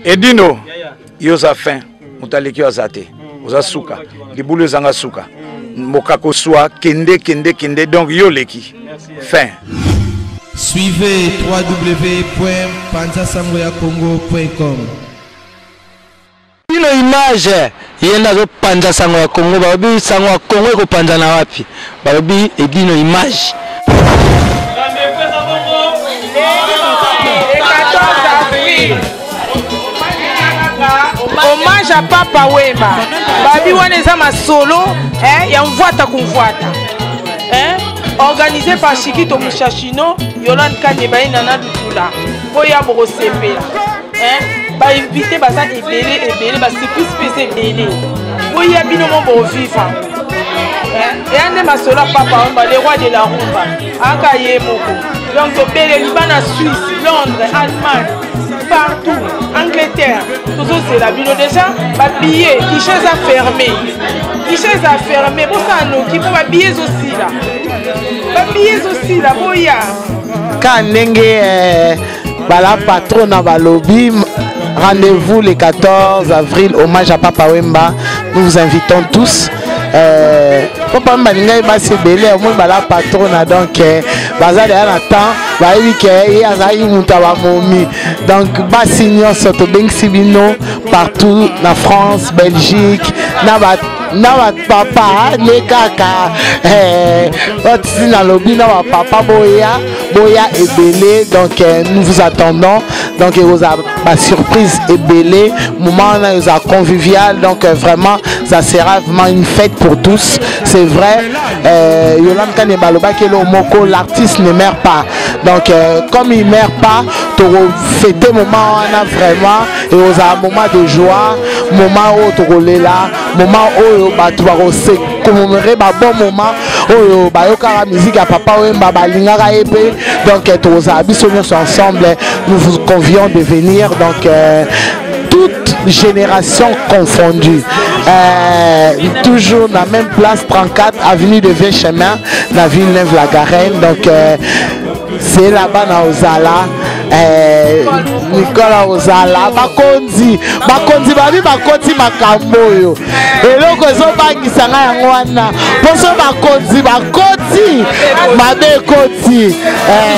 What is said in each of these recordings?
Edino, yoza fin, mutaleki azate, oza suka, libulu zanga suka, mokako soa, kende, donc yoleki, fin. Suivez www.panzasangoyakongo.com. Ino image yenda zo Panza Sango ya Kongo, babi Sango ya Kongo eko panza na wapi, babi Edino image. Hommage à Papa Wemba. Babi Waneza Masolo, ya mvuata kumvuata. Organisé par Chikito Mouchachino, Yolande Kanyeba et Nana Dutula. Boya Borosepela. Ba invité basa ebele, ba surprise spécial ebele. Boya binomo bo vivre. Et ande Masolo Papa Wemba, le roi de la rumba. Aka Yemoko. Donc Bélé Libana Suisse, Londres, Allemagne. Partout, Angleterre, tout ça c'est la ville déjà, les billets, qui choses à fermer, pour ça nous, qui font les billets aussi là, boya. Quand nenge bala patron na balobi, rendez-vous le 14 avril, hommage à Papa Wemba, nous vous invitons tous. Papa Wemba n'ingai ba se belé, au moins bala patron na donc bazar ya na temps. Donc, Bassignon, Sotobeng Sibino, partout, en France, Belgique, Navat papa, Nekaka, papa Boya et Belé, donc nous vous attendons. Donc, vous avez ma surprise et Belé, moment convivial, donc vraiment, ça sera vraiment une fête pour tous. C'est vrai, Yolande Kanebaloba, Moko, l'artiste ne meurt pas. Donc, comme il ne meurt pas, tu fêter moment on a vraiment, et vous avez un moment de joie, moment où tu roules là, moment où tu vas commémorer un bon moment, où tu vas la musique à Papa Wemba, donc tous les ensemble, nous vous convions de venir, donc toute génération confondue. Toujours dans la même place, 34 avenue de Vieux Chemin, la Villeneuve-la-Garenne, donc c'est là-bas dans Ozala. Nicolas Ozala, Bakonzi, babi Bakonzi Makamboyo. Et là, que ça va qui s'en a wana. Pour ça, Bakonzi, Mabe Konzi.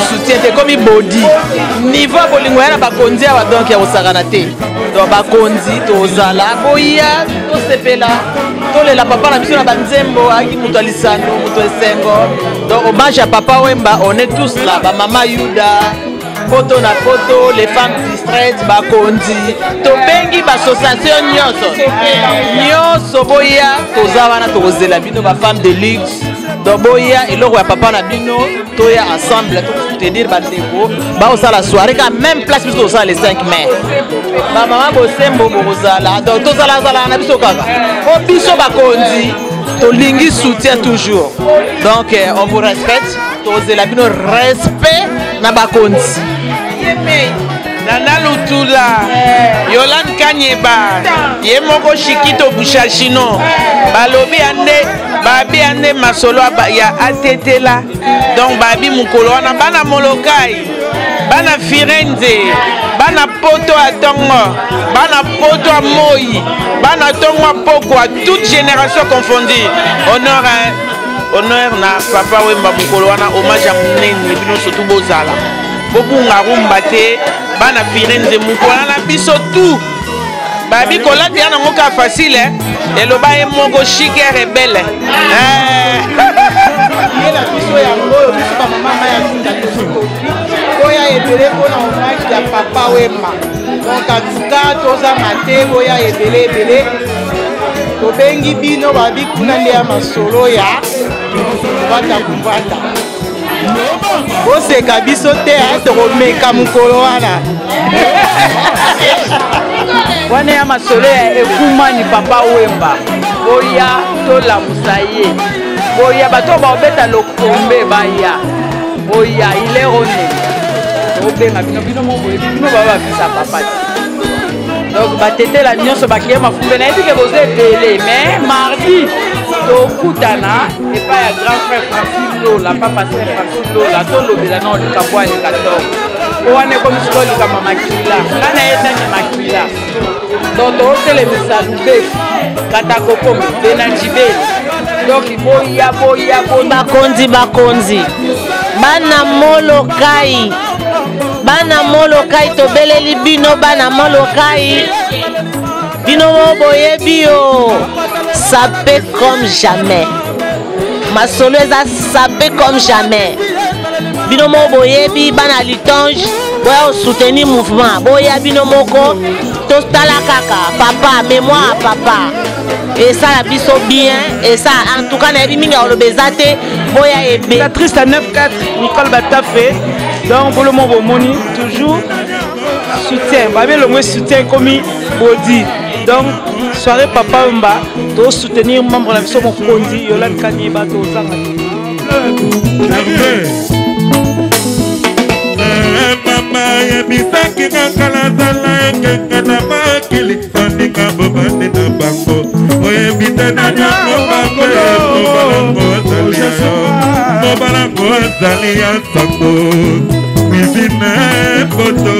Soutien, c'est comme body. Niveau Bolingouana, Bakonzi, donc il y a Osaganate. Donc Bakonzi, Ozala, Boya, Tosepela. La papa la mission à Banzembo, à Mutualisano, Mutuesengo. Donc hommage à Papa Wemba, on est tous là, Maman Yuda. Photo na photo, les femmes distraites, Bakonzi, Tobengi, l'association Nyoso, Boya, Tozawana, Tozela Bino, ma femme de luxe, Doboya, et le roi Papa Nabino, Toya ensemble, tout te dire, Bandeko, Baosa la soirée, quand même place, puisque Toza les 5 mai. Ma maman Bosembo, Borozala, donc Tozala Zala, Nabiso Kaka, Obiso Bakonzi, Tolingi soutient toujours. Donc, on vous respecte, Tozela Bino, respect, Nabakonzi. Nana Lutula, Yolande Kanyeba, Yemoko Chikito Mouchachino, Balobi ande, Babi ande Masolo ya ATT là, donc Babi Mukolo, Bana Molokai, Bana Firenze, Bana Poto à Tongo, Bana Poto à Moi, Bana Tongo à Poko, à toute génération confondue. Honneur na Papa Wemba Mukolo, hommage à Mounene, nous surtout Bozala. Bobunga rumbate bana Firenze mukola na biso tout babi kola bien na moka facile et le bae mongo chic et rebelle la biso ya ngoyo biso ba mama ya koya ebele pona hommage ya Papa Wemba donc atuka toza mate koya ebele tobengi bino babi kuna nde ya masolo ya kumvata Oseka biso te tokomeka mukolo wana. Wana ya masolo ya ekuma ni Papa Wemba. Boya tola musaye. Boya bato ba obeta lokombe baya. Boya il est honnête. Obenga bino mo bino baba bisa papa. Donc batete la nyonso bakiye mafumbe na ebike boze télé mais mardi Tokutana et pas un grand frère Francis Lola, papa Francis Lola, tout le bénin du Cabois et 14. wana ekomi sikoyo likambo makila nga na ye nani makila donc totelemisa lubeki kata kokombe mpe na njibeli donc boya bakonzi bana molokai tobeleli bino bana molokai bino boyebi yo sapé comme jamais masolo eza sapé comme jamais bino boyebi bana litange boya soutenir mouvement boya bino moko totala kaka papa mémoire à papa et ça la biso bien et ça en tout cas na mingi olobeza te boya ebe la triste à 9-4 Nicole Batafé donc pour le mot bomoni toujours soutien babé le moins soutien comme body donc soirée papa mba to soutenir membre la biso mokondi Yolande Kanyeba to zanga mama yebisaki ngakala zala ekenge na makili sandika bobande na bango oyebite na nyako bango mobalango azali ya sango cuisine poto